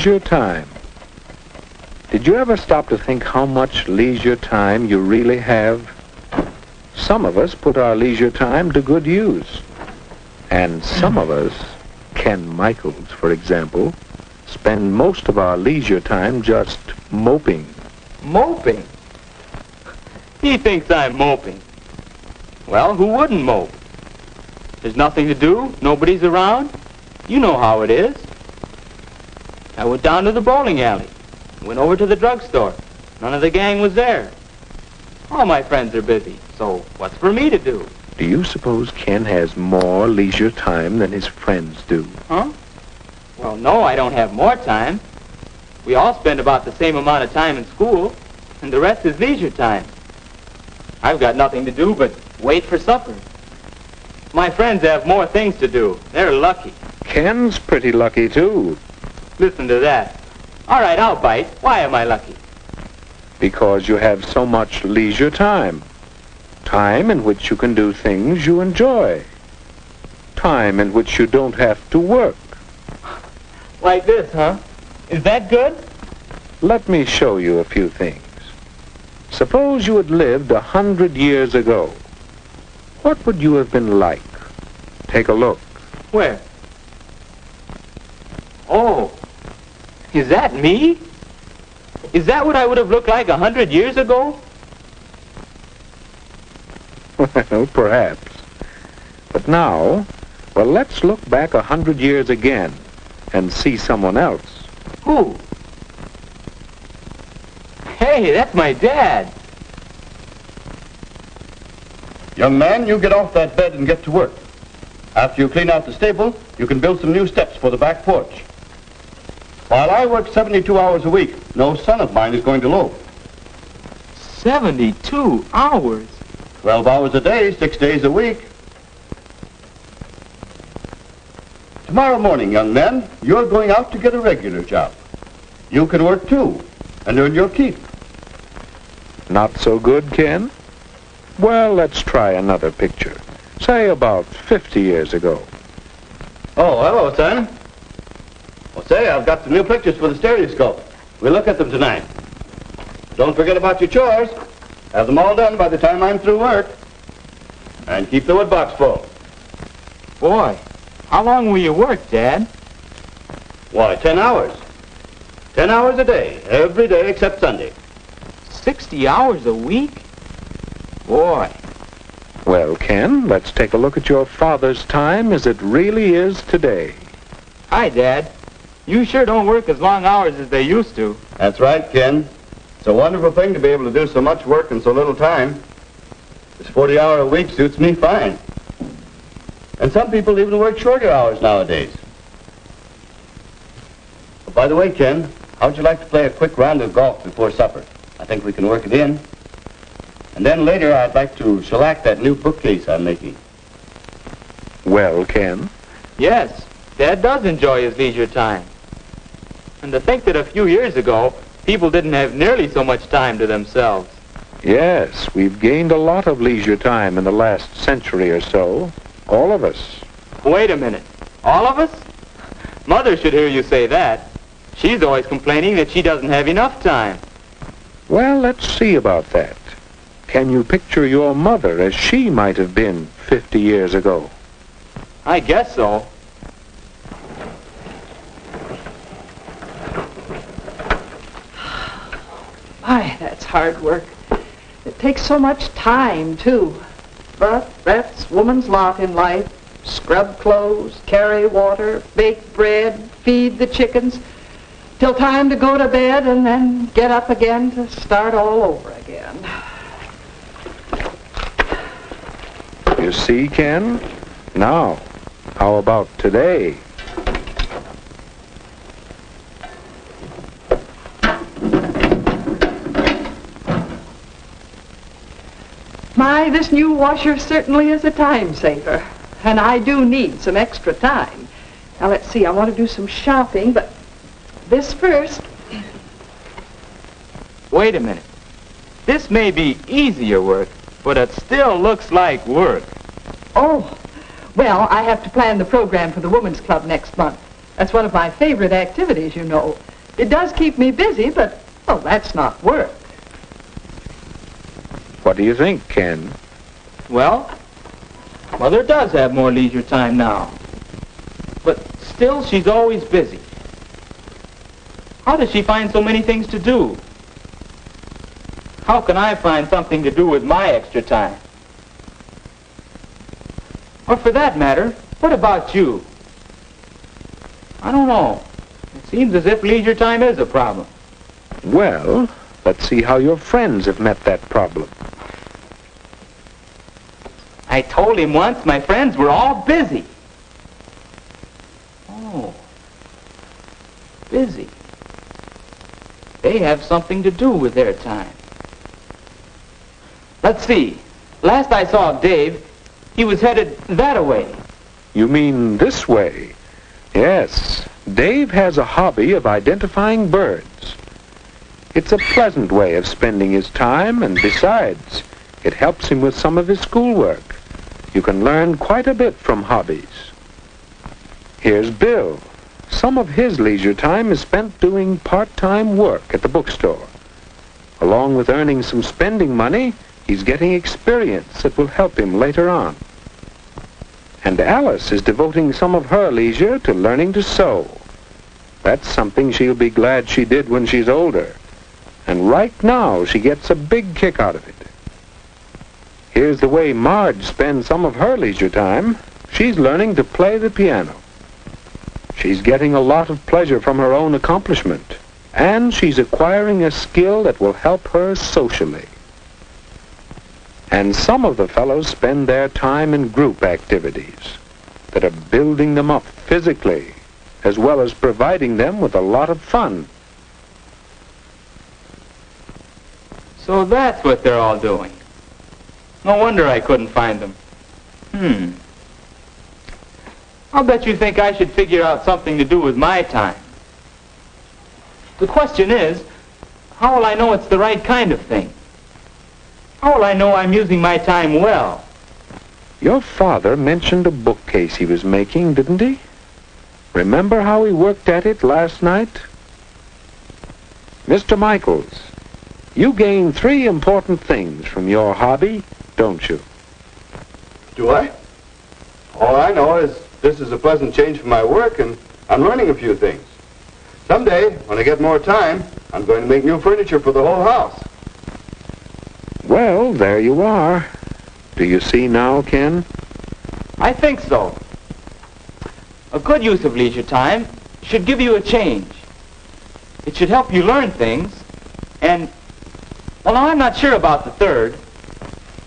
leisure time. Did you ever stop to think how much leisure time you really have? Some of us put our leisure time to good use. And some of us, Ken Michaels, for example, spend most of our leisure time just moping. Moping? He thinks I'm moping. Well, who wouldn't mope? There's nothing to do, nobody's around. You know how it is. I went down to the bowling alley, went over to the drugstore. None of the gang was there. All my friends are busy, so what's for me to do? Do you suppose Ken has more leisure time than his friends do? Huh? Well, no, I don't have more time. We all spend about the same amount of time in school, and the rest is leisure time. I've got nothing to do but wait for supper. My friends have more things to do. They're lucky. Ken's pretty lucky, too. Listen to that. All right, I'll bite. Why am I lucky? Because you have so much leisure time. Time in which you can do things you enjoy. Time in which you don't have to work. Like this, huh? Is that good? Let me show you a few things. Suppose you had lived 100 years ago. What would you have been like? Take a look. Where? Oh, is that me? Is that what I would have looked like 100 years ago? Well, perhaps. But now, well, let's look back 100 years again and see someone else. Who? Hey, that's my dad. Young man, you get off that bed and get to work. After you clean out the stable, you can build some new steps for the back porch. While I work 72 hours a week, no son of mine is going to loaf. 72 hours? 12 hours a day, 6 days a week. Tomorrow morning, young man, you're going out to get a regular job. You can work too, and earn your keep. Not so good, Ken? Well, let's try another picture. Say about 50 years ago. Oh, hello, son. Well, say, I've got some new pictures for the stereoscope. We'll look at them tonight. Don't forget about your chores. Have them all done by the time I'm through work. And keep the wood box full. Boy, how long will you work, Dad? Why, 10 hours. 10 hours a day, every day except Sunday. 60 hours a week? Boy. Well, Ken, let's take a look at your father's time as it really is today. Hi, Dad. You sure don't work as long hours as they used to. That's right, Ken. It's a wonderful thing to be able to do so much work in so little time. This 40-hour-a-week suits me fine. And some people even work shorter hours nowadays. But by the way, Ken, how'd you like to play a quick round of golf before supper? I think we can work it in. And then later, I'd like to shellac that new bookcase I'm making. Well, Ken? Yes, Dad does enjoy his leisure time. And to think that a few years ago, people didn't have nearly so much time to themselves. Yes, we've gained a lot of leisure time in the last century or so. All of us. Wait a minute. All of us? Mother should hear you say that. She's always complaining that she doesn't have enough time. Well, let's see about that. Can you picture your mother as she might have been 50 years ago? I guess so. My, that's hard work. It takes so much time, too. But that's woman's lot in life. Scrub clothes, carry water, bake bread, feed the chickens, till time to go to bed and then get up again to start all over again. You see, Ken? Now, how about today? My, this new washer certainly is a time saver. And I do need some extra time. Now, let's see, I want to do some shopping, but this first. Wait a minute. This may be easier work, but it still looks like work. Oh, well, I have to plan the program for the Women's Club next month. That's one of my favorite activities, you know. It does keep me busy, but, well, that's not work. What do you think, Ken? Well, Mother does have more leisure time now. But still, she's always busy. How does she find so many things to do? How can I find something to do with my extra time? Or for that matter, what about you? I don't know. It seems as if leisure time is a problem. Well, let's see how your friends have met that problem. I told him once my friends were all busy. Oh, busy. They have something to do with their time. Let's see. Last I saw of Dave, he was headed that-a-way. You mean this way? Yes. Dave has a hobby of identifying birds. It's a pleasant way of spending his time, and besides, it helps him with some of his schoolwork. You can learn quite a bit from hobbies. Here's Bill. Some of his leisure time is spent doing part-time work at the bookstore. Along with earning some spending money, he's getting experience that will help him later on. And Alice is devoting some of her leisure to learning to sew. That's something she'll be glad she did when she's older. And right now, she gets a big kick out of it. Here's the way Marge spends some of her leisure time. She's learning to play the piano. She's getting a lot of pleasure from her own accomplishment, and she's acquiring a skill that will help her socially. And some of the fellows spend their time in group activities that are building them up physically, as well as providing them with a lot of fun. So that's what they're all doing. No wonder I couldn't find them. I'll bet you think I should figure out something to do with my time. The question is, how will I know it's the right kind of thing? How will I know I'm using my time well? Your father mentioned a bookcase he was making, didn't he? Remember how he worked at it last night? Mr. Michaels, you gain 3 important things from your hobby, don't you? Do I? All I know is this is a pleasant change from my work, and I'm learning a few things. Someday, when I get more time, I'm going to make new furniture for the whole house. Well, there you are. Do you see now, Ken? I think so. A good use of leisure time should give you a change. It should help you learn things, and, well, now I'm not sure about the third.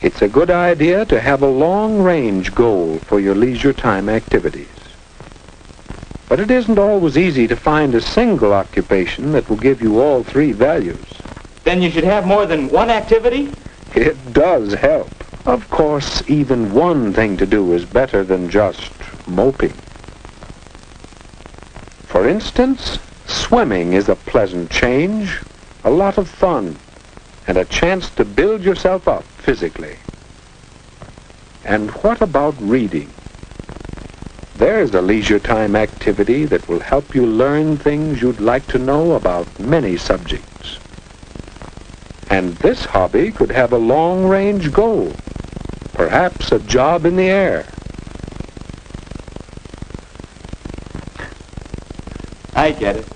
It's a good idea to have a long-range goal for your leisure time activities. But it isn't always easy to find a single occupation that will give you all 3 values. Then you should have more than one activity? It does help. Of course, even one thing to do is better than just moping. For instance, swimming is a pleasant change, a lot of fun, and a chance to build yourself up physically. And what about reading? There's a leisure time activity that will help you learn things you'd like to know about many subjects. And this hobby could have a long-range goal, perhaps a job in the air. I get it.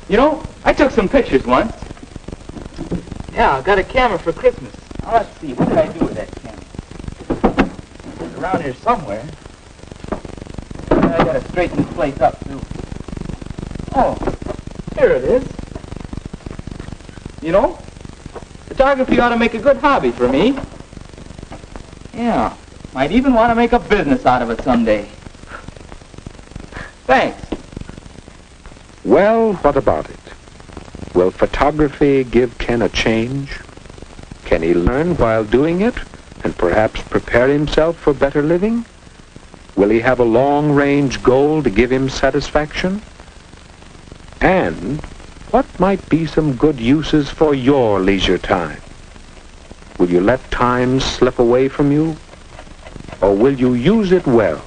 You know, I took some pictures once. Yeah, I got a camera for Christmas. Now, let's see, what did I do with that camera? It's around here somewhere. I gotta straighten this place up, too. Oh, here it is. You know, photography ought to make a good hobby for me. Yeah, might even want to make a business out of it someday. Thanks. Well, what about it? Will photography give Ken a change? Can he learn while doing it and perhaps prepare himself for better living? Will he have a long-range goal to give him satisfaction? And what might be some good uses for your leisure time? Will you let time slip away from you? Or will you use it well?